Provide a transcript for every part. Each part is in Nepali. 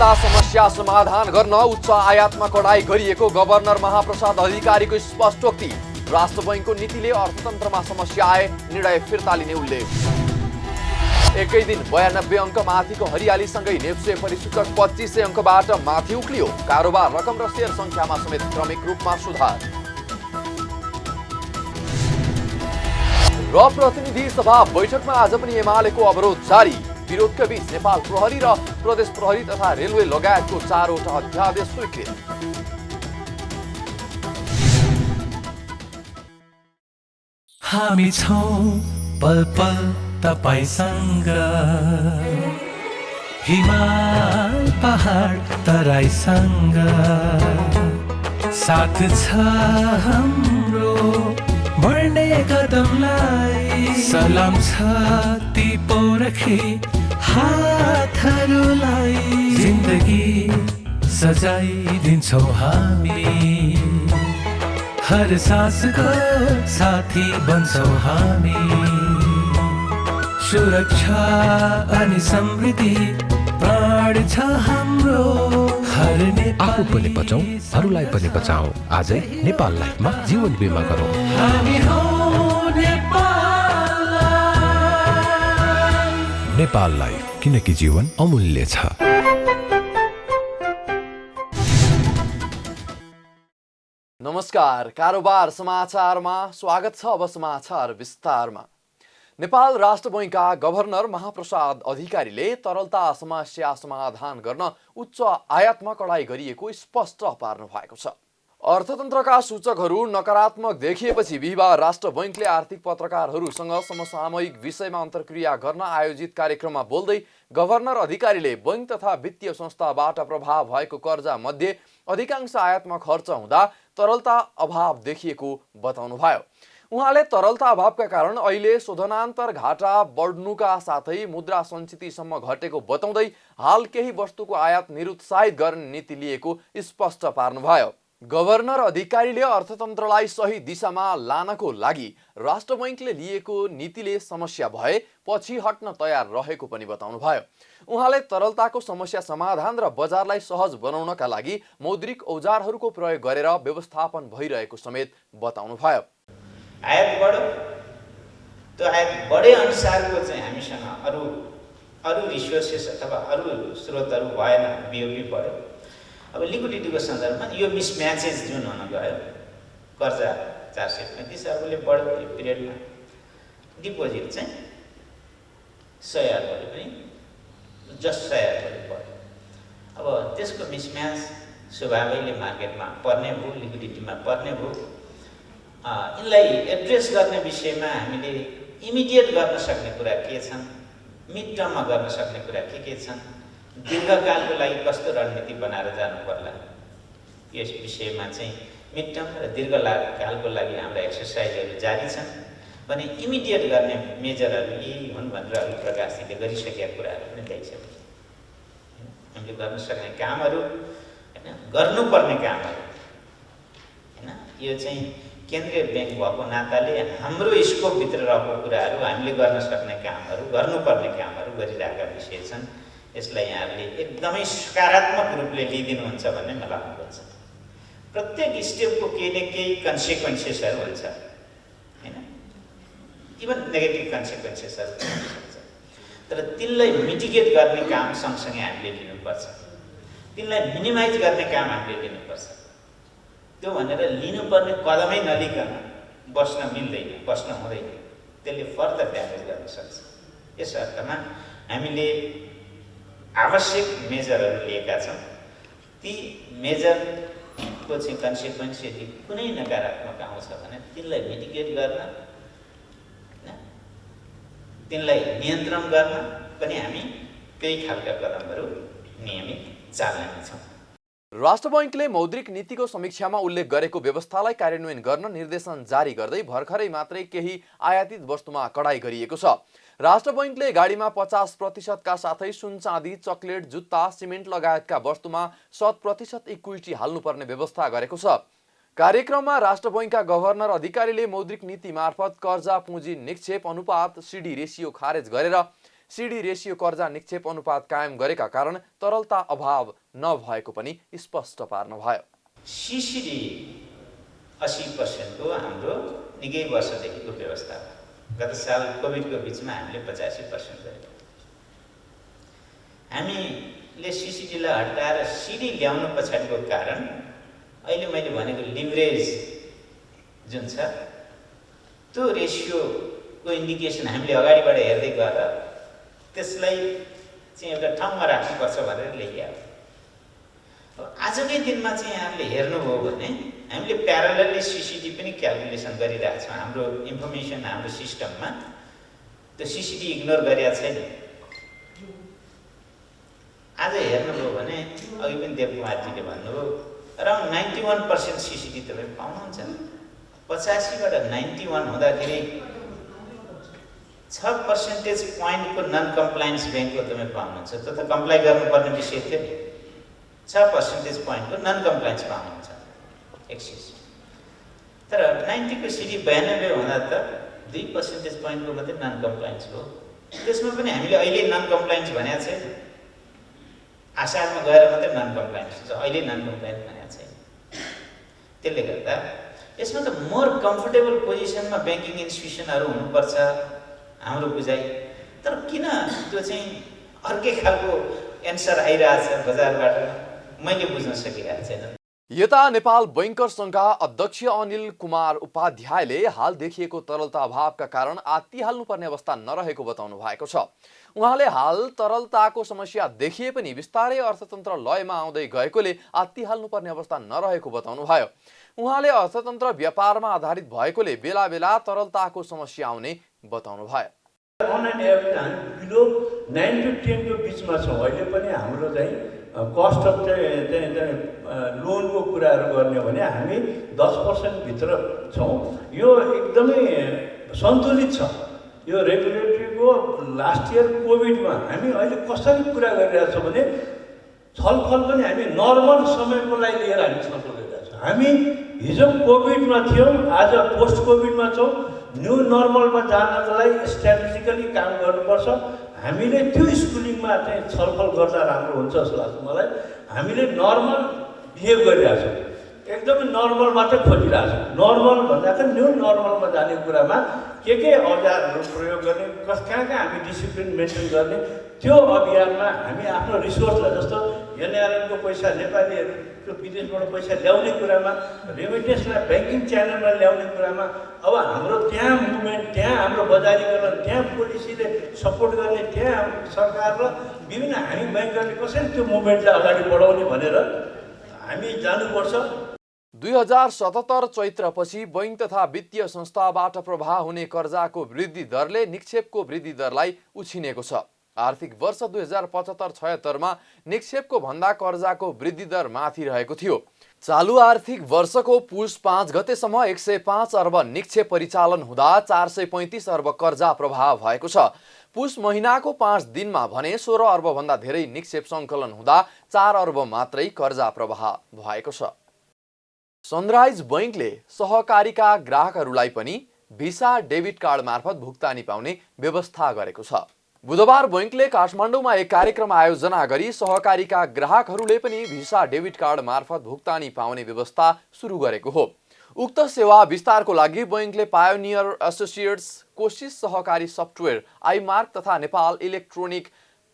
तरलता समस्या समाधान गर्न उच्च आयातमा कडाई गरिएको गभर्नर महाप्रसाद अधिकारीको स्पष्टोक्ति। राष्ट्र बैंकको नीतिले अर्थतन्त्रमा समस्या आए निर्णय फिर्ता लिने उल्लेख। एकै दिन 92 अङ्क माथिको हरियालीसँगै नेप्से परिसूचक 2500 अङ्कबाट माथि उक्लियो। कारोबार रकम र शेयर संख्यामा समेत क्रमिक रूपमा सुधार। र प्रतिनिधि सभा बैठकमा आज पनि एमालेको अवरोध जारी। विरोधका बीच नेपाल प्रहरी र प्रदेश प्रहरी तथा रेलवे लगायतको 4वटा अध्यादेश स्वीकृत। हामी छौं पल पल तपाईसँग, हिमाल पहाड तराईसँग, साथ छ हाम्रो बढ्ने कदमलाई। सलाम छ ती पोरखी हातहरूलाई, जिन्दगी सजाइदिन्छौँ हामी, हर सासको साथी बन्छौँ हामी। सुरक्षा अनि समृद्धि प्राण छ हाम्रो। आफू पनि बचौं, अरूलाई पनि बचाऊ। आजै नेपाल लाइफमा जीवन बिमा गरौँ। हामी हौ नेपाल लाइफ, किनकि जीवन अमूल्य छ। नमस्कार, कारोबार समाचारमा स्वागत छ। अब समाचार विस्तारमा। नेपाल राष्ट्र बैंकका गभर्नर महाप्रसाद अधिकारीले तरलता समस्या समाधान गर्न उच्च आयातमा कडाई गरिएको स्पष्ट पार्नु भएको छ। अर्थतन्त्रका सूचकहरू नकारात्मक देखिएपछि बिहिबार राष्ट्र बैंकले आर्थिक पत्रकारहरूसँग समसामयिक विषयमा अन्तर्क्रिया गर्न आयोजित कार्यक्रममा बोल्दै गभर्नर अधिकारीले बैंक तथा वित्तीय संस्थाबाट प्रभाव भएको कर्जा मध्ये अधिकांश आयातमा खर्च हुँदा तरलता अभाव देखिएको बताउनुभयो। उहाँले तरलता अभावका कारण अहिले शोधनान्तर घाटा बढ्नुका साथै मुद्रा सञ्चितिसम्म घटेको बताउँदै हाल केही वस्तुको आयात निरुत्साहित गर्ने नीति लिएको स्पष्ट पार्नुभयो। गभर्नर अधिकारीले अर्थतन्त्रलाई सही दिशामा लानको लागि राष्ट्र बैंकले लिएको नीतिले समस्या भए पछि हट्न तयार रहेको पनि बताउनुभयो। उहाँले तरलताको समस्या समाधान र बजारलाई सहज बनाउनका लागि मौद्रिक औजारहरूको प्रयोग गरेर व्यवस्थापन भइरहेको समेत बताउनुभयो। आयात बढ्यो, त्यो आयात बढे अनुसारको चाहिँ हामीसँग अरू रिसोर्सेस अथवा अरू स्रोतहरू भएन, बिओपी बढ्यो। अब लिक्विडिटीको सन्दर्भमा यो मिसम्याचेस जुन हुन गयो, कर्जा 435 अरूले बढ्यो यो पिरियडमा, डिपोजिट चाहिँ 100 अरूले पनि जस्ट 100 अरूले बढ्यो। अब त्यसको मिसम्याच स्वभावैले मार्केटमा पर्ने भयो, लिक्विडिटीमा पर्ने भयो। यिनलाई एड्रेस गर्ने विषयमा हामीले इमिडिएट गर्न सक्ने कुरा के छन्, मिड टर्ममा गर्न सक्ने कुरा के छन्, दीर्घकालको लागि कस्तो रणनीति बनाएर जानु पर्ला, यस विषयमा चाहिँ मिड टर्म र दीर्घकालको लागि हाम्रा एक्सर्साइजहरू जारी छन् भने इमिडिएट गर्ने मेजरहरू यही हुन् भनेर अघि प्रकाशजीले गरिसकेका कुराहरू पनि ल्याइसक्यो। हामीले गर्न सक्ने कामहरू होइन, गर्नुपर्ने कामहरू होइन, यो चाहिँ केन्द्रीय ब्याङ्क भएको नाताले हाम्रो स्कोपभित्र रहेको कुराहरू हामीले गर्न सक्ने कामहरू, गर्नुपर्ने कामहरू गरिरहेका विषय छन्। यसलाई यहाँहरूले एकदमै सकारात्मक रूपले लिइदिनुहुन्छ भन्ने मलाई अनुभव छ। प्रत्येक स्टेपको केही न केही कन्सिक्वेन्सेसहरू हुन्छ होइन, इभन नेगेटिभ कन्सिक्वेन्सेसहरू हुन सक्छ, तर तिनलाई मिटिगेट गर्ने काम सँगसँगै हामीले लिनुपर्छ, तिनलाई मिनिमाइज गर्ने काम हामीले लिनुपर्छ। त्यो भनेर लिनुपर्ने कदमै नलिकन बस्न मिल्दैन, बस्न हुँदैन, त्यसले फर्दर ड्यामेज गर्न सक्छ। यस अर्थमा हामीले आवश्यक मेजरहरू लिएका छौँ। ती मेजरको चाहिँ कन्सिक्वेन्स यदि कुनै नकारात्मक आउँछ भने तिनलाई मिटिगेट गर्न, तिनलाई नियन्त्रण गर्न पनि हामी त्यही खालका कदमहरू नियमित चाल्नेछौँ। राष्ट्र बैंकले मौद्रिक नीतिको समीक्षामा उल्लेख गरेको व्यवस्थालाई कार्यान्वयन गर्न निर्देशन जारी गर्दै भर्खरै मात्रै केही आयातित वस्तुमा कडाई गरिएको छ। राष्ट्र बैंकले गाडीमा 50% का साथै सुन चाँदी, चकलेट, जुत्ता, सिमेन्ट लगायतका वस्तुमा 100% इक्विटी हाल्नुपर्ने व्यवस्था गरेको छ। कार्यक्रममा राष्ट्र बैंकका गभर्नर अधिकारीले मौद्रिक नीति मार्फत कर्जा पुँजी निक्षेप अनुपात सीडी रेसियो खारेज गरेर सिडी रेसियो कर्जा निक्षेप अनुपात कायम गरेका कारण तरलता अभाव नभएको पनि स्पष्ट पार्नुभयो। सिसिडी 80% को हाम्रो निकै वर्षदेखिको व्यवस्था हो। गत साल कोभिडको बिचमा हामीले 85% गऱ्यौँ। हामीले सिसिडीलाई हटाएर सिडी ल्याउनु पछाडिको कारण अहिले मैले भनेको लिभरेज जुन छ त्यो रेसियोको इन्डिकेसन हामीले अगाडिबाट हेर्दै गएर त्यसलाई चाहिँ एउटा ठाउँमा राख्नुपर्छ भनेर ल्याइयो। आजकै दिनमा चाहिँ यहाँले हेर्नुभयो भने हामीले प्यारालली सिसिडी पनि क्यालकुलेसन गरिरहेको छौँ हाम्रो इन्फर्मेसन हाम्रो सिस्टममा। त्यो सिसिडी इग्नोर गरेका छैन। आज हेर्नुभयो भने अघि पनि देवकुमारजीले भन्नुभयो अराउन्ड 91% सिसिडी तपाईँ पाउनुहुन्छ। 85बाट 91 हुँदाखेरि 6% पोइन्टको नन कम्प्लायन्स ब्याङ्कको तपाईँ पाउनुहुन्छ। त्यो त कम्प्लाई गर्नुपर्ने विषय थियो नि। 6% पोइन्टको नन कम्प्लायन्स पाउनुहुन्छ एक्सिस। तर 90 को सिडी 92 हुँदा त 2% पोइन्टको मात्रै नन कम्प्लायन्स हो। त्यसमा पनि हामीले अहिले नन कम्प्लायन्स भनेको छैन। आषाढमा गएर मात्रै नन कम्प्लायन्स हुन्छ, अहिले नन कम्प्लायन्स भनेको छैन। त्यसले गर्दा यसमा त मोर कम्फर्टेबल पोजिसनमा ब्याङ्किङ इन्स्टिट्युसनहरू हुनुपर्छ हाम्रो बुझाइ। तर किन त्यो चाहिँ अर्कै खालको एन्सर आइरहेछ बजारबाट मैले बुझ्न सकिरहेको छैन। यता नेपाल बैंकर्स सङ्घका अध्यक्ष अनिल कुमार उपाध्यायले हाल देखिएको तरलता अभावका कारण आत्तिहाल्नुपर्ने अवस्था नरहेको बताउनु भएको छ। उहाँले हाल तरलताको समस्या देखिए पनि बिस्तारै अर्थतन्त्र लयमा आउँदै गएकोले आत्तिहाल्नुपर्ने अवस्था नरहेको बताउनु भयो। उहाँले अर्थतन्त्र व्यापारमा आधारित भएकोले बेला बेला तरलताको समस्या आउने बताउनु भयो। अन एन एभरेज हामी बिलो 9 to 10 को बिचमा छौँ। अहिले पनि हाम्रो चाहिँ कस्ट अफ चाहिँ लोनको कुराहरू गर्ने भने हामी 10% भित्र छौँ। यो एकदमै सन्तुलित छ। यो रेगुलेटरीको लास्ट इयर कोभिडमा हामी अहिले कसरी कुरा गरिरहेको छौँ भने छलफल पनि हामी नर्मल समयको लागि लिएर हामी छलफल गरिरहेको छौँ। हामी हिजो कोभिडमा थियौँ, आज पोस्ट कोभिडमा छौँ। न्यू नर्मलमा जानको लागि स्ट्राटेजिकली काम गर्नुपर्छ। हामीले त्यो स्कुलिङमा चाहिँ छलफल गर्दा राम्रो हुन्छ जस्तो लाग्छ मलाई। हामीले नर्मल बिहेभ गरिरहेछौँ, एकदमै नर्मल मात्रै खोजिरहेछौँ। नर्मल भन्दाखेरि न्यू नर्मलमा जाने कुरामा के औजारहरू प्रयोग गर्ने, कहाँ हामी डिसिप्लिन मेन्टेन गर्ने, त्यो अभियानमा हामी आफ्नो रिसोर्सलाई जस्तो एनआरएनको पैसा नेपालीहरूको विदेशबाट पैसा ल्याउने कुरामा, रेमिटेन्सलाई ब्याङ्किङ च्यानलमा ल्याउने कुरामा अब हाम्रो त्यहाँ मुभमेन्ट, त्यहाँ हाम्रो बजारीकरण, त्यहाँ पोलिसीले सपोर्ट गर्ने, त्यहाँ सरकार र विभिन्न हामी ब्याङ्करले कसरी त्यो मुभमेन्टलाई अगाडि बढाउने भनेर हामी जानुपर्छ। 2077 चैत्रपछि बैंक तथा वित्तीय संस्थाबाट प्रवाह हुने कर्जाको वृद्धि दरले निक्षेपको वृद्धि दरलाई उछिनेको छ। आर्थिक वर्ष 2075-76 मा निक्षेपको भन्दा कर्जाको वृद्धि दर माथि रहेको थियो। चालु आर्थिक वर्षको पुस 5 गतेसम्म 105 अर्ब निक्षेप परिचालन हुँदा 435 अर्ब कर्जा प्रवाह भएको छ। पुस महिनाको 5 दिनमा भने 16 अर्ब भन्दा धेरै निक्षेप सङ्कलन हुँदा 4 अर्ब मात्रै कर्जा प्रवाह भएको छ। सनराइज बैंकले सहकारीका ग्राहकहरूलाई पनि भिसा डेबिट कार्ड मार्फत भुक्तानी पाउने व्यवस्था गरेको छ। बुधबार बैंकले काठमाडौँमा एक कार्यक्रम आयोजना गरी सहकारीका ग्राहकहरूले पनि भिसा डेबिट कार्ड मार्फत भुक्तानी पाउने व्यवस्था सुरु गरेको हो। उक्त सेवा विस्तारको लागि बैंकले पायोनियर एसोसिएट्स, कोशिश सहकारी सफ्टवेयर, आइमार्क तथा नेपाल इलेक्ट्रोनिक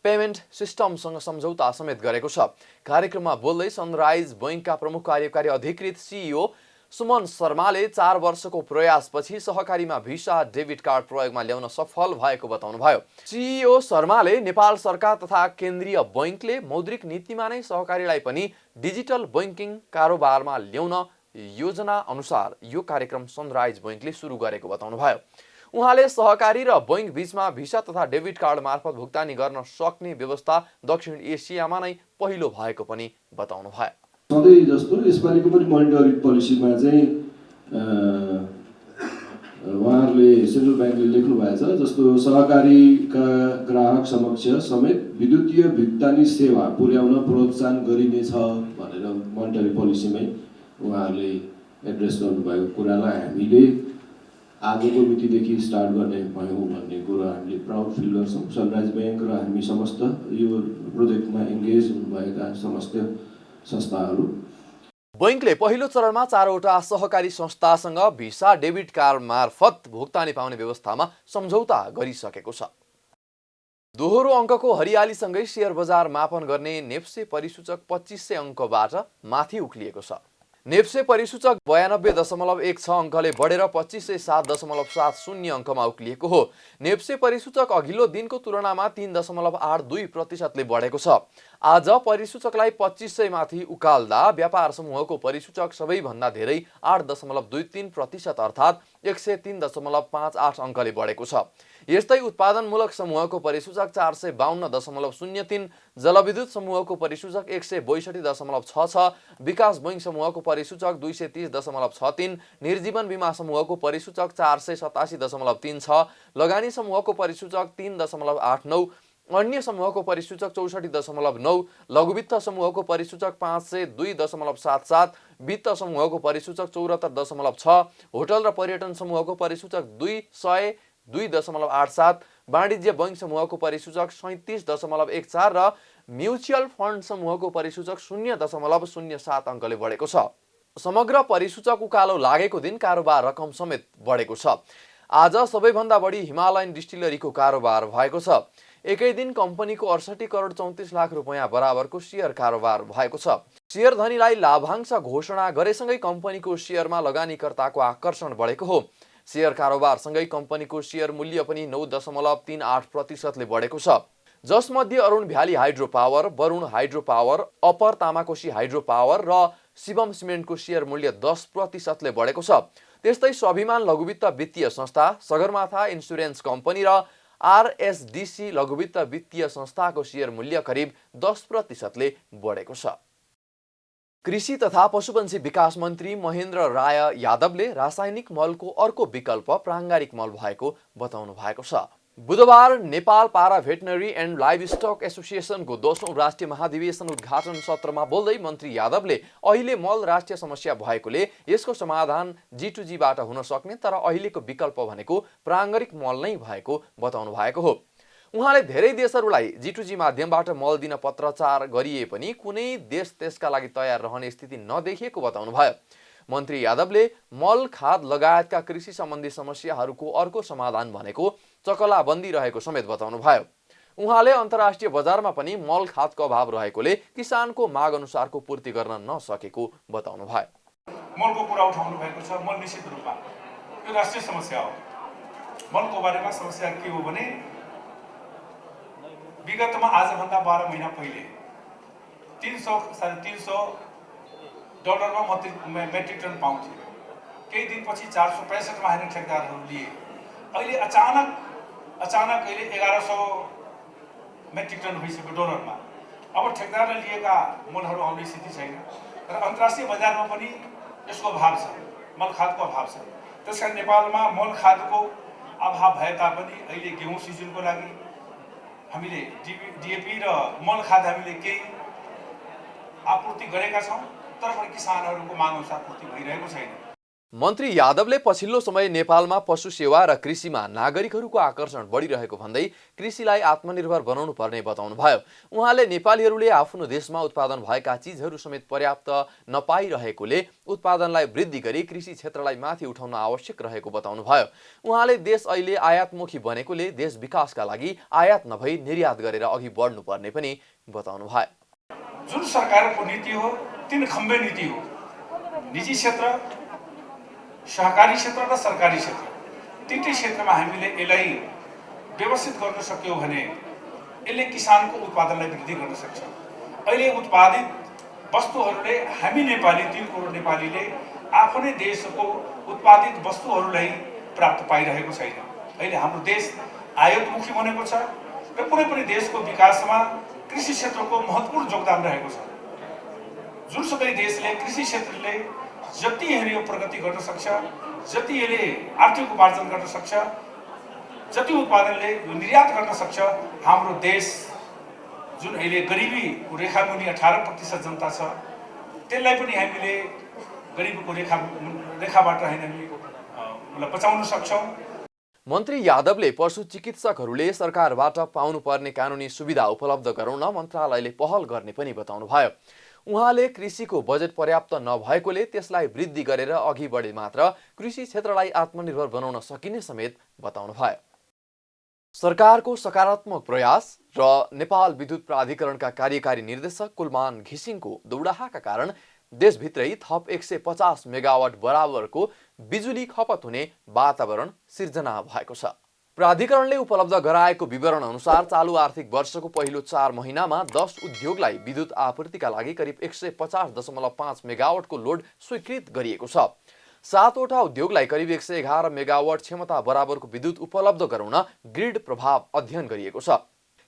पेमेन्ट सिस्टमसँग सम्झौता समेत गरेको छ। कार्यक्रममा बोल्दै सनराइज बैंकका प्रमुख कार्यकारी अधिकृत सिइओ सुमन शर्माले 4 वर्षको प्रयासपछि सहकारीमा भिसा डेबिट कार्ड प्रयोगमा ल्याउन सफल भएको बताउनुभयो। सिइओ शर्माले नेपाल सरकार तथा केन्द्रीय बैंकले मौद्रिक नीतिमा नै सहकारीलाई पनि डिजिटल बैंकिङ कारोबारमा ल्याउन योजना अनुसार यो कार्यक्रम सनराइज बैंकले सुरु गरेको बताउनुभयो। उहाँले सहकारी र बैंक बीचमा भिसा तथा डेबिट कार्ड मार्फत भुक्तानी गर्न सक्ने व्यवस्था दक्षिण एसियामा नै पहिलो भएको पनि बताउनु भयो। सधैँ जस्तो यसपालिको पनि मोनिटरी पोलिसीमा चाहिँ उहाँहरूले सेन्ट्रल ब्याङ्कले लेख्नु भएछ जस्तो सहकारीका ग्राहक समक्ष समेत विद्युतीय भुक्तानी सेवा पुर्याउन प्रोत्साहन गरिनेछ भनेर मोनिटरी पोलिसीमै उहाँहरूले एड्रेस गर्नुभएको कुरालाई हामीले आजको मितिदेखि स्टार्ट गर्ने भयौँ भन्ने कुरो हामीले प्राउड फिल गर्छौँ। सनराइज ब्याङ्क र हामी समस्त यो प्रोजेक्टमा इङ्गेज हुनुभएका समस्त संस्थाहरू। बैङ्कले पहिलो चरणमा 4वटा सहकारी संस्थासँग भिसा डेबिट कार्ड मार्फत भुक्तानी पाउने व्यवस्थामा सम्झौता गरिसकेको छ। दोहोरो अङ्कको हरियालीसँगै शेयर बजार मापन गर्ने नेप्से परिसूचक 2500 अङ्कबाट माथि उक्लिएको छ। नेप्से परिसूचक 92.16 अङ्कले बढेर 2507.70 अङ्कमा उक्लिएको हो। नेप्से परिसूचक अघिल्लो दिनको तुलनामा 3.82% बढेको छ। आज परिसूचकलाई 2500 माथि उकाल्दा व्यापार समूहको परिसूचक सबैभन्दा धेरै 8.23% अर्थात् 103.58 अङ्कले बढेको छ। यस्तै उत्पादनमूलक समूहको परिसूचक 452.03, जलविद्युत समूहको परिसूचक 162.66, विकास बैङ्क समूहको परिसूचक 230.63, निर्जीवन बीमा समूहको परिसूचक 487.36, लगानी समूहको परिसूचक 3.89, अन्य समूहको परिसूचक 64.9, लघुवित्त समूहको परिसूचक 502.77, वित्त समूहको परिसूचक 74.6, होटल र पर्यटन समूहको परिसूचक 202.87, वाणिज्य बैङ्क समूहको परिसूचक 37.14 र म्युचुअल फन्ड समूहको परिसूचक 0.07 अङ्कले बढेको छ। समग्र परिसूचक उकालो लागेको दिन कारोबार रकम समेत बढेको छ। आज सबैभन्दा बढी हिमालयन डिस्टिलरीको कारोबार भएको छ। एकै दिन कम्पनीको 68 करोड 34 लाख रुपैयाँ बराबरको शेयर कारोबार भएको छ। शेयर धनीलाई लाभांश घोषणा गरेसँगै कम्पनीको शेयरमा लगानीकर्ताको आकर्षण बढेको हो। शेयर कारोबारसँगै कम्पनीको शेयर मूल्य पनि 9.38% बढेको छ, जसमध्ये Arun valley hydro power, Varun hydro power, upper Tamakoshi hydro power र शिवम सिमेन्टको शेयर मूल्य 10% बढेको छ। त्यस्तै स्वाभिमान लघुवित्त वित्तीय संस्था, सगरमाथा इन्सुरेन्स कम्पनी र आरएसडीसी लघुवित्त वित्तीय संस्थाको शेयर मूल्य करिब 10% बढेको छ। कृषि तथा पशुपन्छी विकास मन्त्री महेन्द्र राय यादवले रासायनिक मलको अर्को विकल्प प्राङ्गारिक मल भएको बताउनु भएको छ। बुधबार नेपाल पारा भेटनरी एन्ड लाइभस्टक एसोसिएसनको 10औं राष्ट्रिय महाधिवेशन उद्घाटन सत्रमा बोल्दै मन्त्री यादवले अहिले मल राष्ट्रिय समस्या भएकोले यसको समाधान G2Gबाट हुन सक्ने तर अहिलेको विकल्प भनेको प्राङ्गारिक मल नै भएको बताउनु भएको हो। उहाँले धेरै देशहरूलाई G2G माध्यमबाट मल दिन पत्राचार गरिए पनि कुनै देश त्यसका लागि तयार रहने स्थिति नदेखिएको बताउनु भयो। मन्त्री यादवले मल खाद लगायतका कृषि सम्बन्धी समस्याहरूको अर्को समाधान भनेको चकलाबन्दी रहेको समेत बताउनु भयो। उहाँले अन्तर्राष्ट्रिय बजारमा पनि मल खादको अभाव रहेकोले किसानको माग अनुसारको पूर्ति गर्न नसकेको बताउनु भयो। मलको कुरा उठाउनु भएको छ। मल निश्चित रूपमा यो राष्ट्रिय समस्या हो। मलको बारेमा समस्या के हो भने विगतमा आजभन्दा 12 महिना पहिले 300-350 डलरमा मेट्रिक टन पाउँथे। केही दिनपछि 465 मा हेर्ने ठेकदारहरू लिए। अहिले अचानक अहिले 1100 मेट्रिक टन भइसक्यो डलरमा। अब ठेकदारले लिएका मलहरू आउने स्थिति छैन र अन्तर्राष्ट्रिय बजारमा पनि यसको अभाव छ, मल खादको अभाव छ। त्यसकारण नेपालमा मल खादको अभाव भए तापनि अहिले गेहूँ सिजनको लागि हामीले डिएपी र मल खाद हामीले केही आपूर्ति गरेका छौँ, तर पनि किसानहरूको माग अनुसार पूर्ति भइरहेको छैन। मन्त्री यादवले पछिल्लो समय नेपालमा पशु सेवा र कृषिमा नागरिकहरूको आकर्षण बढिरहेको भन्दै कृषिलाई आत्मनिर्भर बनाउनु पर्ने बताउनु भयो। उहाँले नेपालीहरूले आफ्नो देशमा उत्पादन भएका चिजहरू समेत पर्याप्त नपाइरहेकोले उत्पादनलाई वृद्धि गरी कृषि क्षेत्रलाई माथि उठाउन आवश्यक रहेको बताउनु भयो। उहाँले देश अहिले आयातमुखी बनेकोले देश विकासका लागि आयात नभई निर्यात गरेर अघि बढ्नुपर्ने पनि बताउनु भयो। जुन सरकारको नीति हो तीन खम्बे नीति हो। निजी क्षेत्र, सहकारी क्षेत्र र सरकारी क्षेत्र, तीनटै क्षेत्रमा हामीले यसलाई व्यवस्थित गर्न सक्यौँ भने यसले किसानको उत्पादनलाई वृद्धि गर्न सक्छ। अहिले उत्पादित वस्तुहरूले हामी नेपाली 3 करोड नेपालीले आफ्नै देशको उत्पादित वस्तुहरूलाई प्राप्त पाइरहेको छैन। अहिले हाम्रो देश आयातमुखी बनेको छ र कुनै पनि देशको विकासमा कृषि क्षेत्रको महत्त्वपूर्ण योगदान रहेको छ। जुनसुकै देशले कृषि क्षेत्रले जति यो प्रगति गर्न सक्छ, जति यसले आर्थिक उपार्जन गर्न सक्छ, जति उत्पादनले निर्यात गर्न सक्छ, हाम्रो देश जुन अहिले गरिबी रेखामुनि 18% जनता छ त्यसलाई पनि हामीले गरिबीको रेखाबाट हामी उसलाई बचाउन सक्छौँ। मन्त्री यादवले पशु चिकित्सकहरूले सरकारबाट पाउनुपर्ने कानुनी सुविधा उपलब्ध गराउन मन्त्रालयले पहल गर्ने पनि बताउनुभयो। उहाँले कृषिको बजेट पर्याप्त नभएकोले त्यसलाई वृद्धि गरेर अघि बढे मात्र कृषि क्षेत्रलाई आत्मनिर्भर बनाउन सकिने समेत बताउनुभयो। सरकारको सकारात्मक प्रयास र नेपाल विद्युत प्राधिकरणका कार्यकारी निर्देशक कुलमान घिसिङको दौडाहाका कारण देशभित्रै थप 150 मेगावाट बराबरको बिजुली खपत हुने वातावरण सिर्जना भएको छ। प्राधिकरणले उपलब्ध गराएको विवरण अनुसार चालू आर्थिक वर्षको पहिलो 4 महिनामा 10 उद्योगलाई विद्युत आपूर्तिका लागि करिब 150.5 मेगावाटको लोड स्वीकृत गरिएको छ। 7 वटा उद्योगलाई करिब 111 मेगावाट क्षमता बराबरको विद्युत उपलब्ध गराउन ग्रिड प्रभाव अध्ययन गरिएको छ।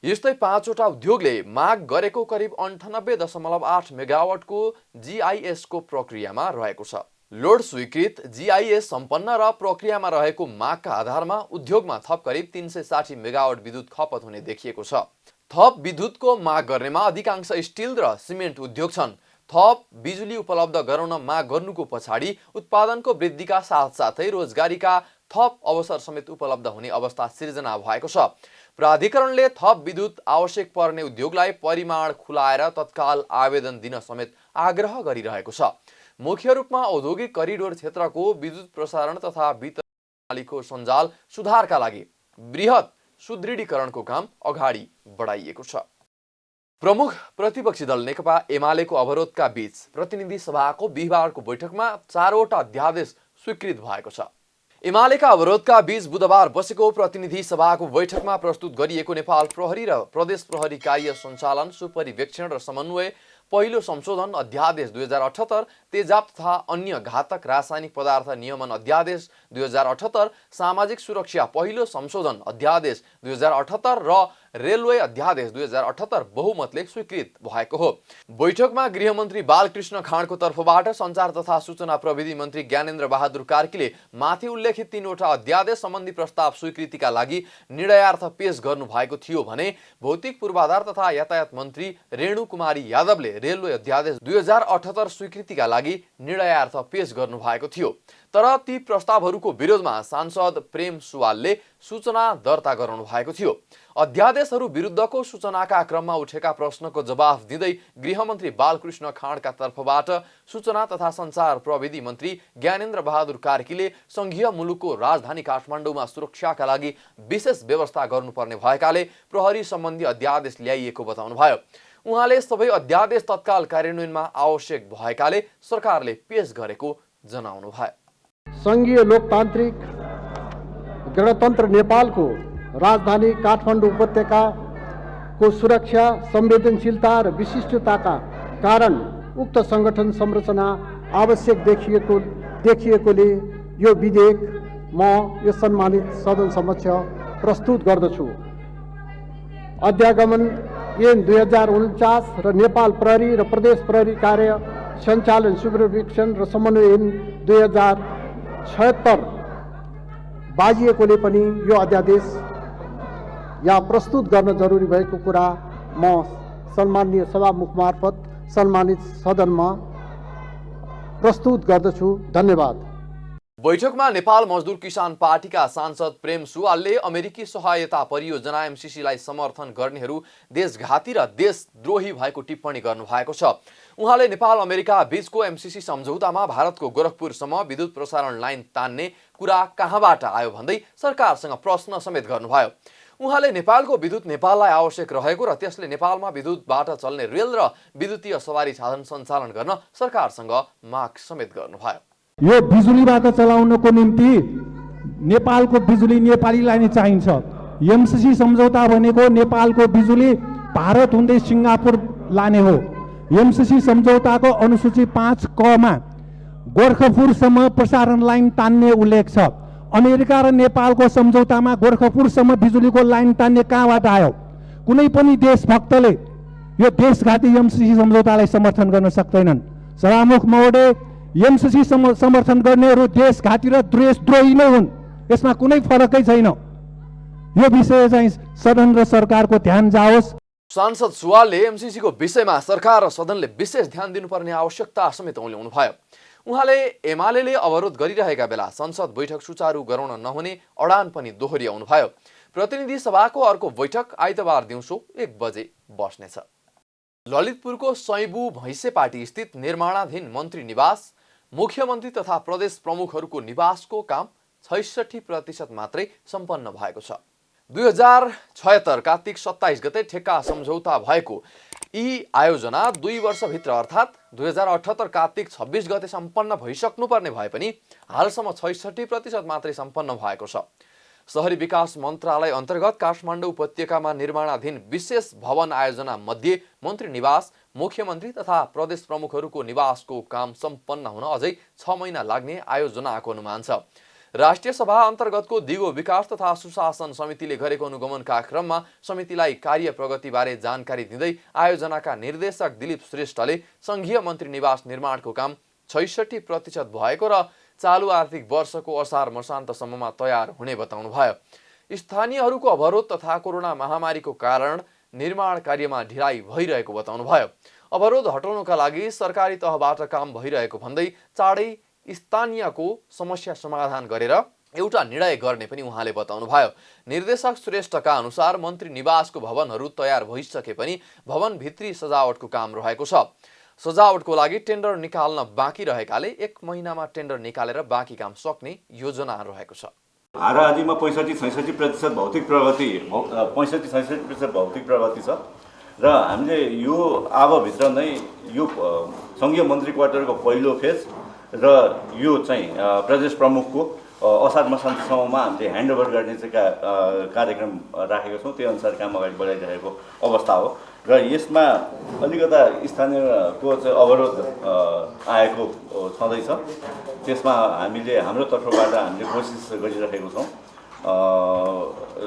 यस्तै 5 वटा उद्योगले माग गरेको करिब 98.8 मेगावाटको GIS को प्रक्रियामा रहेको छ। लोड स्वीकृत GIS सम्पन्न र प्रक्रियामा रहेको मागका आधारमा उद्योगमा थप करिब 360 मेगावाट विद्युत खपत हुने देखिएको छ। थप विद्युतको माग गर्नेमा अधिकांश स्टिल र सिमेन्ट उद्योग छन्। थप बिजुली उपलब्ध गराउन माग गर्नुको पछाडि उत्पादनको वृद्धिका साथसाथै रोजगारीका थप अवसर समेत उपलब्ध हुने अवस्था सिर्जना भएको छ। प्राधिकरणले थप विद्युत आवश्यक पर्ने उद्योगलाई परिमाण खुलाएर तत्काल आवेदन दिन समेत आग्रह गरिरहेको छ। मुख्य रूपमा औद्योगिक करिडोर क्षेत्रको विद्युत प्रसारण तथा वितरण प्रणालीको सञ्जाल सुधारका लागि बृहत सुदृढीकरणको काम अगाडि बढाइएको छ। प्रमुख प्रतिपक्षी दल नेकपा एमालेको अवरोधका बीच प्रतिनिधि सभाको बिहिबारको बैठकमा 4 वटा अध्यादेश स्वीकृत भएको छ। एमालेका अवरोधका बीच बुधबार बसेको प्रतिनिधि सभाको बैठकमा प्रस्तुत गरिएको नेपाल प्रहरी र प्रदेश प्रहरी कार्य सञ्चालन सुपरिवेक्षण र समन्वय पहिलो संशोधन अध्यादेश 2078, तेजाब तथा अन्य घातक रासायनिक पदार्थ नियमन अध्यादेश 2078, सामाजिक सुरक्षा पहिलो संशोधन अध्यादेश 2078 र रेलवे अध्यादेश 2078 बहुमतले स्वीकृत भएको हो। बैठकमा गृहमन्त्री बालकृष्ण खाँडको तर्फबाट सञ्चार तथा सूचना प्रविधि मन्त्री ज्ञानेन्द्र बहादुर कार्कीले माथि उल्लेखित 3 वटा अध्यादेश सम्बन्धी प्रस्ताव स्वीकृतिका लागि निर्णयार्थ पेश गर्नु भएको थियो भने भौतिक पूर्वाधार तथा यातायात मन्त्री रेणु कुमारी यादवले रेलवे अध्यादेश 2078 स्वीकृतिका लागि निर्णयार्थ पेश गर्नु भएको थियो। तर ती प्रस्तावहरूको विरोधमा सांसद प्रेम सुवालले सूचना दर्ता गराउनु भएको थियो। अध्यादेशहरू विरुद्धको सूचनाका क्रममा उठेका प्रश्नको जवाफ दिँदै गृहमन्त्री बालकृष्ण खाँडका तर्फबाट सूचना तथा सञ्चार प्रविधि मन्त्री ज्ञानेन्द्र बहादुर कार्कीले संघीय मुलुकको राजधानी काठमाडौँमा सुरक्षाका लागि विशेष व्यवस्था गर्नुपर्ने भएकाले प्रहरी सम्बन्धी अध्यादेश ल्याइएको बताउनुभयो। उहाँले सबै अध्यादेश तत्काल कार्यान्वयनमा आवश्यक भएकाले सरकारले पेश गरेको जनाउनुभयो। संघीय लोकतान्त्रिक गणतन्त्र नेपालको राजधानी काठमाडौँ उपत्यकाको सुरक्षा, संवेदनशीलता र विशिष्टताका कारण उक्त संगठन संरचना आवश्यक देखिएकोले यो विधेयक म यो सम्मानित सदन समक्ष प्रस्तुत गर्दछु। अध्यागमन ऐन 2049 र नेपाल प्रहरी र प्रदेश प्रहरी कार्य सञ्चालन सुपरिवेक्षण र समन्वय ऐन 2076 बाजिएकोले पनि यो अध्यादेश यहाँ प्रस्तुत गर्न जरुरी भएको कुरा म सम्माननीय सभामुख मार्फत सम्मानित सदनमा प्रस्तुत गर्दछु। धन्यवाद। बैठकमा नेपाल मजदुर किसान पार्टीका सांसद प्रेम सुवालले अमेरिकी सहायता परियोजना MCCलाई समर्थन गर्नेहरू देशघाती र देशद्रोही भएको टिप्पणी गर्नुभएको छ। उहाँले नेपाल अमेरिका बीचको MCC सम्झौतामा भारतको गोरखपुरसम्म विद्युत प्रसारण लाइन तान्ने कुरा कहाँबाट आयो भन्दै सरकारसँग प्रश्न समेत गर्नुभयो। उहाँले नेपालको विद्युत नेपाललाई आवश्यक रहेको र त्यसले नेपालमा विद्युतबाट चल्ने रेल र विद्युतीय सवारी साधन सञ्चालन गर्न सरकारसँग माग समेत गर्नुभयो। यो बिजुलीबाट चलाउनको निम्ति नेपालको बिजुली नेपालीलाई नै चाहिन्छ। MCC सम्झौता भनेको नेपालको बिजुली भारत हुँदै सिङ्गापुर लाने हो। MCC सम्झौताको अनुसूची 5 क मा गोरखपुरसम्म प्रसारण लाइन तान्ने उल्लेख छ। अमेरिका र नेपालको सम्झौतामा गोरखपुरसम्म बिजुलीको लाइन तान्ने कहाँबाट आयो? कुनै पनि देशभक्तले यो देशघाती MCC सम्झौतालाई समर्थन गर्न सक्दैनन्। सभामुख महोदय, MCC समर्थन गर्नेहरू देशघाती र देशद्रोही नै हुन्, यसमा कुनै फरकै छैन। यो विषय चाहिँ सदन र सरकारको ध्यान जाओस्। सांसद सुवालले MCC को विषयमा सरकार र सदनले विशेष ध्यान दिनुपर्ने आवश्यकता समेत उल्ल्याउनु भयो। उहाँले एमाले अवरोध गरिरहेका बेला संसद बैठक सुचारू गराउन नहुने अडान पनि दोहोर्याउनुभयो। प्रतिनिधि सभाको अर्को बैठक आइतबार दिउँसो 1 बजे बस्नेछ। ललितपुरको सैबु भैँसेपाटी स्थित निर्माणाधीन मन्त्री निवास, मुख्यमन्त्री तथा प्रदेश प्रमुखहरूको निवासको काम 66% मात्रै सम्पन्न भएको छ। 2076 कार्तिक 27 गते ठेक्का सम्झौता भएको यी आयोजना 2 वर्षभित्र अर्थात् 2078 कार्तिक 26 गते सम्पन्न भइसक्नुपर्ने भए पनि हालसम्म 66% मात्रै सम्पन्न भएको छ। शहरी विकास मन्त्रालय अन्तर्गत काठमाडौँ उपत्यकामा निर्माणाधीन विशेष भवन आयोजना मध्ये मन्त्री निवास, मुख्यमन्त्री तथा प्रदेश प्रमुखहरूको निवासको काम सम्पन्न हुन अझै 6 महिना लाग्ने आयोजनाको अनुमान छ। राष्ट्रिय सभा अन्तर्गतको दिगो विकास तथा सुशासन समितिले गरेको अनुगमनका क्रममा समितिलाई कार्य प्रगतिबारे जानकारी दिँदै आयोजनाका निर्देशक दिलीप श्रेष्ठले संघीय मन्त्री निवास निर्माणको काम 66% भएको र चालु आर्थिक वर्षको असार मसान्तसम्ममा तयार हुने बताउनुभयो। स्थानीयहरूको अवरोध तथा कोरोना महामारीको कारण निर्माण कार्यमा ढिलाइ भइरहेको बताउनुभयो। अवरोध हटाउनका लागि सरकारी तहबाट काम भइरहेको भन्दै चाँडै स्थानीयको समस्या समाधान गरेर एउटा निर्णय गर्ने पनि उहाँले बताउनुभयो। निर्देशक श्रेष्ठका अनुसार मन्त्री निवासको भवनहरू तयार भइसके पनि भवन भित्री सजावटको काम रहेको छ। सजावटको लागि टेन्डर निकाल्न बाँकी रहेकाले 1 महिनामा टेन्डर निकालेर बाँकी काम सक्ने योजना रहेको छ। हाराहारीमा 65-66% भौतिक प्रगति 65-66% भौतिक प्रगति छ र हामीले यो आवभित्र नै यो संघीय मन्त्री क्वार्टरको पहिलो फेज र यो चाहिँ प्रदेश प्रमुखको असार मसान्तसम्ममा हामीले ह्यान्डओभर गर्ने चाहिँ कार्यक्रम राखेका छौँ। त्यो अनुसार काम अगाडि बढाइरहेको अवस्था हो र यसमा अलिकता स्थानीयको चाहिँ अवरोध आएको छँदैछ। त्यसमा हामीले हाम्रो तर्फबाट हामीले कोसिस गरिरहेको छौँ।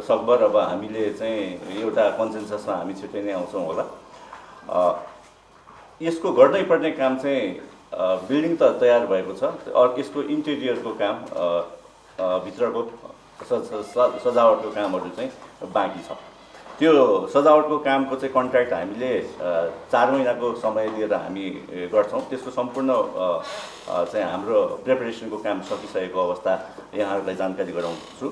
सकभर अब हामीले चाहिँ एउटा कन्सेन्ससमा हामी छिट्टै नै आउँछौँ होला। यसको गर्नै पर्ने काम चाहिँ बिल्डिङ त तयार भएको छ, यसको इन्टेरियरको काम भित्रको सजावटको कामहरू चाहिँ बाँकी छ। त्यो सजावटको कामको चाहिँ कन्ट्र्याक्ट हामीले 4 महिनाको समय लिएर हामी गर्छौँ। त्यसको सम्पूर्ण चाहिँ हाम्रो प्रिपरेसनको काम सकिसकेको अवस्था यहाँहरूलाई जानकारी गराउँछु।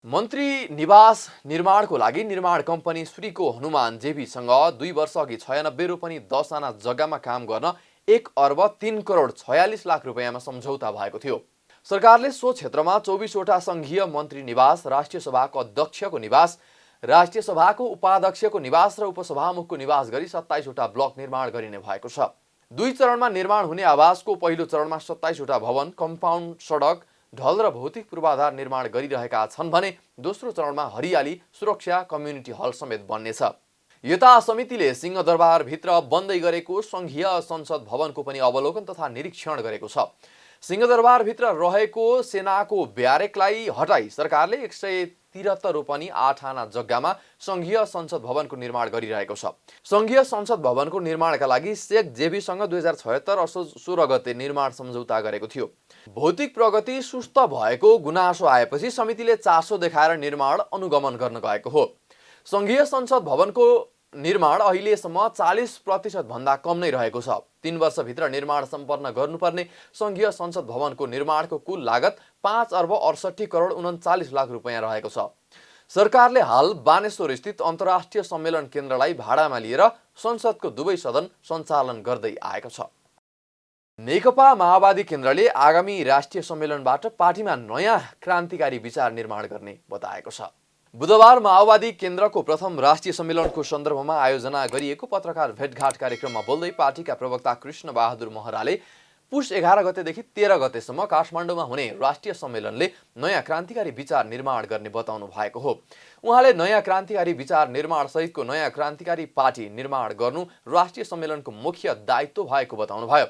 मन्त्री निवास निर्माणको लागि निर्माण कम्पनी श्रीको हनुमान जेबीसँग 2 वर्ष अघि 96 रोपनी 10 आना जग्गामा काम गर्न 1 अर्ब 3 करोड 46 लाख रुपियाँमा सम्झौता भएको थियो। सरकारले सो क्षेत्रमा 24 वटा संघीय मन्त्री निवास, राष्ट्रिय सभाको अध्यक्षको निवास, राष्ट्रिय सभाको उपाध्यक्षको निवास र उपसभामुखको निवास गरी 27 वटा ब्लक निर्माण गरिने भएको छ। 2 चरणमा निर्माण हुने आवासको पहिलो चरणमा 27 वटा भवन, कम्पाउन्ड, सडक, ढल र भौतिक पूर्वाधार निर्माण गरिरहेका छन् भने दोस्रो चरणमा हरियाली, सुरक्षा, कम्युनिटी हल समेत बन्नेछ। यता समितिले सिंहदरबारभित्र बन्दै गरेको संघीय संसद भवनको पनि अवलोकन तथा निरीक्षण गरेको छ। सिंहदरबारभित्र रहेको सेनाको ब्यारेकलाई हटाई सरकारले 173 रोपनी 8 आना जग्गामा संघीय संसद भवनको निर्माण गरिरहेको छ। संघीय संसद भवनको निर्माणका लागि शेख जेबीसँग 2076 असोज 16 गते निर्माण सम्झौता गरेको थियो। भौतिक प्रगति सुस्त भएको गुनासो आएपछि समितिले चासो देखाएर निर्माण अनुगमन गर्न गएको हो। संघीय संसद भवनको निर्माण अहिलेसम्म 40% भन्दा कम नै रहेको छ। 3 वर्षभित्र निर्माण सम्पन्न गर्नुपर्ने संघीय संसद भवनको निर्माणको कुल लागत 5 अर्ब 68 करोड 39 लाख रुपियाँ रहेको छ। सरकारले हाल बानेश्वर स्थित अन्तर्राष्ट्रिय सम्मेलन केन्द्रलाई भाडामा लिएर संसदको दुवै सदन सञ्चालन गर्दै आएको छ। नेकपा माओवादी केन्द्रले आगामी राष्ट्रिय सम्मेलनबाट पार्टीमा नयाँ क्रान्तिकारी विचार निर्माण गर्ने बताएको छ। बुधबार माओवादी केन्द्रको प्रथम राष्ट्रिय सम्मेलनको सन्दर्भमा आयोजना गरिएको पत्रकार भेटघाट कार्यक्रममा बोल्दै पार्टीका प्रवक्ता कृष्ण बहादुर महराले पुष 11 गतेदेखि 13 गतेसम्म काठमाडौँमा हुने राष्ट्रिय सम्मेलनले नयाँ क्रान्तिकारी विचार निर्माण गर्ने बताउनु भएको हो। उहाँले नयाँ क्रान्तिकारी विचार निर्माण सहितको नयाँ क्रान्तिकारी पार्टी निर्माण गर्नु राष्ट्रिय सम्मेलनको मुख्य दायित्व भएको बताउनुभयो।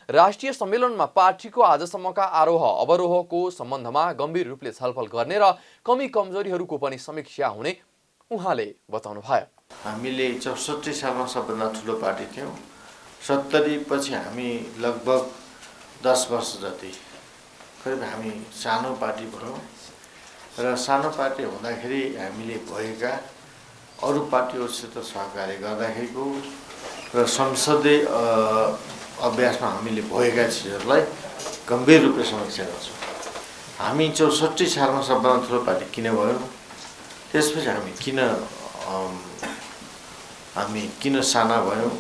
राष्ट्रिय सम्मेलनमा पार्टीको आजसम्मका आरोह अवरोहको सम्बन्धमा गम्भीर रूपले छलफल गर्ने र कमी कमजोरीहरूको पनि समीक्षा हुने उहाँले बताउनुभयो। हामीले 64 सालमा सबभन्दा ठुलो पार्टी थियौँ। 70 पछि हामी लगभग 10 वर्ष जति करिब हामी सानो पार्टी भयौँ र सानो पार्टी हुँदाखेरि हामीले भएका अरू पार्टीहरूसित सहकार्य गर्दाखेरिको र संसदीय अभ्यासमा हामीले भएका चिजहरूलाई गम्भीर रूपले समीक्षा गर्छौँ। हामी 64 सालमा सबभन्दा ठुलो पार्टी किन भयो, त्यसपछि हामी किन साना भयौँ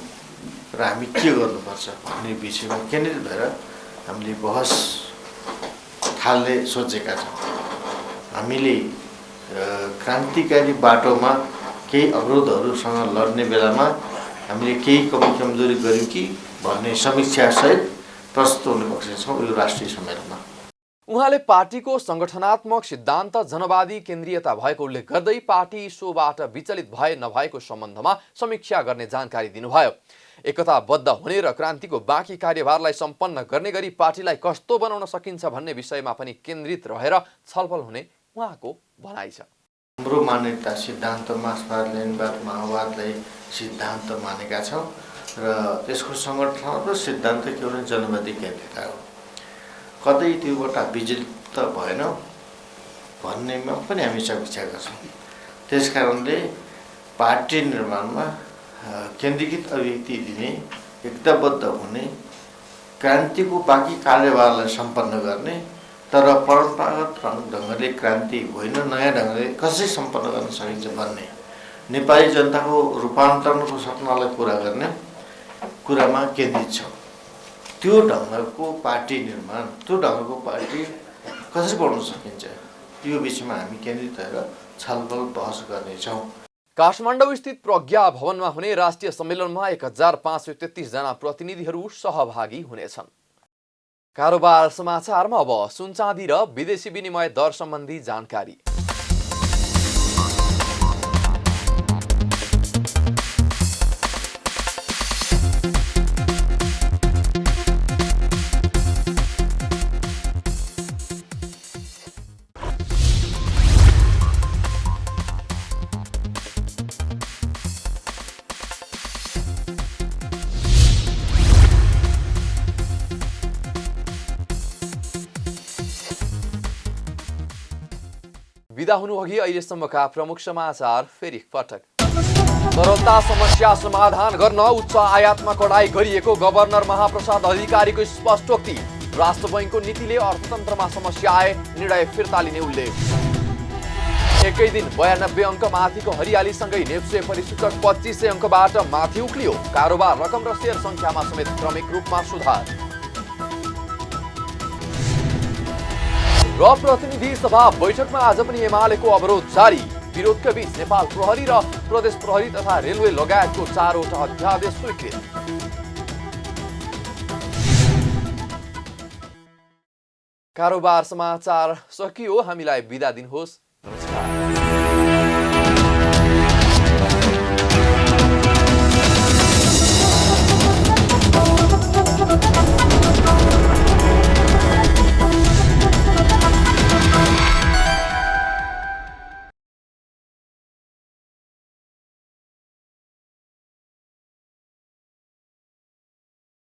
र हामी के गर्नुपर्छ भन्ने विषयमा केन्द्रित भएर हामीले बहस थाल्ने सोचेका छौँ। हामीले क्रान्तिकारी बाटोमा केही अवरोधहरूसँग लड्ने बेलामा हामीले केही कमजोरी गर्यौँ कि भन्ने समीक्षासहित प्रस्तुत हुने पक्षमा छौँ यो राष्ट्रिय सम्मेलनमा। उहाँले पार्टीको संगठनात्मक सिद्धान्त जनवादी केन्द्रीयता भएको उल्लेख गर्दै पार्टी सोबाट विचलित भए नभएको सम्बन्धमा समीक्षा गर्ने जानकारी दिनुभयो। एकताबद्ध हुने र क्रान्तिको बाँकी कार्यभारलाई सम्पन्न गर्ने गरी पार्टीलाई कस्तो बनाउन सकिन्छ भन्ने विषयमा पनि केन्द्रित रहेर छलफल हुने उहाँको भनाइ छ। हाम्रो मान्यता सिद्धान्त मार्क्सवाद लेनिनवाद माओवादलाई सिद्धान्त मानेका छौँ र त्यसको संगठनात्मक सिद्धान्त के हो जनवादी केन्द्रीयता हो। कतै त्योबाट विचलित त भएन भन्नेमा पनि हामी समीक्षा गर्छौँ। त्यसकारणले पार्टी निर्माणमा केन्द्रीकृत अभिव्यक्ति दिने, एकताबद्ध हुने, क्रान्तिको बाँकी कार्यभारलाई सम्पन्न गर्ने तर परम्परागत ढङ्गले क्रान्ति होइन नयाँ ढङ्गले कसरी सम्पन्न गर्न सकिन्छ भन्ने नेपाली जनताको रूपान्तरणको सपनालाई पुरा गर्ने कुरामा केन्द्रित छौँ। त्यो ढङ्गको पार्टी निर्माण, त्यो ढङ्गको पार्टी कसरी बनाउन सकिन्छ यो विषयमा हामी केन्द्रित भएर छलफल बहस गर्नेछौँ। काठमाडौँ स्थित प्रज्ञा भवनमा हुने राष्ट्रिय सम्मेलनमा 1533 जना प्रतिनिधिहरू सहभागी हुनेछन्। कारोबार समाचारमा अब सुन चाँदी र विदेशी विनिमय दर सम्बन्धी जानकारी। विदा हुनुअघि अहिलेसम्मका प्रमुख समाचार फेरि पटक। तरलता समस्या समाधान गर्न उच्च आयातमा कडाई गरिएको गभर्नर महाप्रसाद अधिकारीको स्पष्टोक्ति। राष्ट्र बैंकको नीतिले अर्थतन्त्रमा समस्या आए निर्णय फिर्ता लिने उल्लेख। एकै दिन 92 अङ्क माथिको हरियालीसँगै नेप्से परिसूचक 2500 अङ्कबाट माथि उक्लियो। कारोबार रकम र शेयर सङ्ख्यामा समेत क्रमिक रूपमा सुधार। र प्रतिनिधि सभा बैठकमा आज पनि एमालेको अवरोध जारी। विरोधका बीच नेपाल प्रहरी र प्रदेश प्रहरी तथा रेलवे लगायतको 4वटा अध्यादेश स्वीकृत। कारोबार समाचार सकियो। हामीलाई बिदा दिनुहोस्। नमस्कार।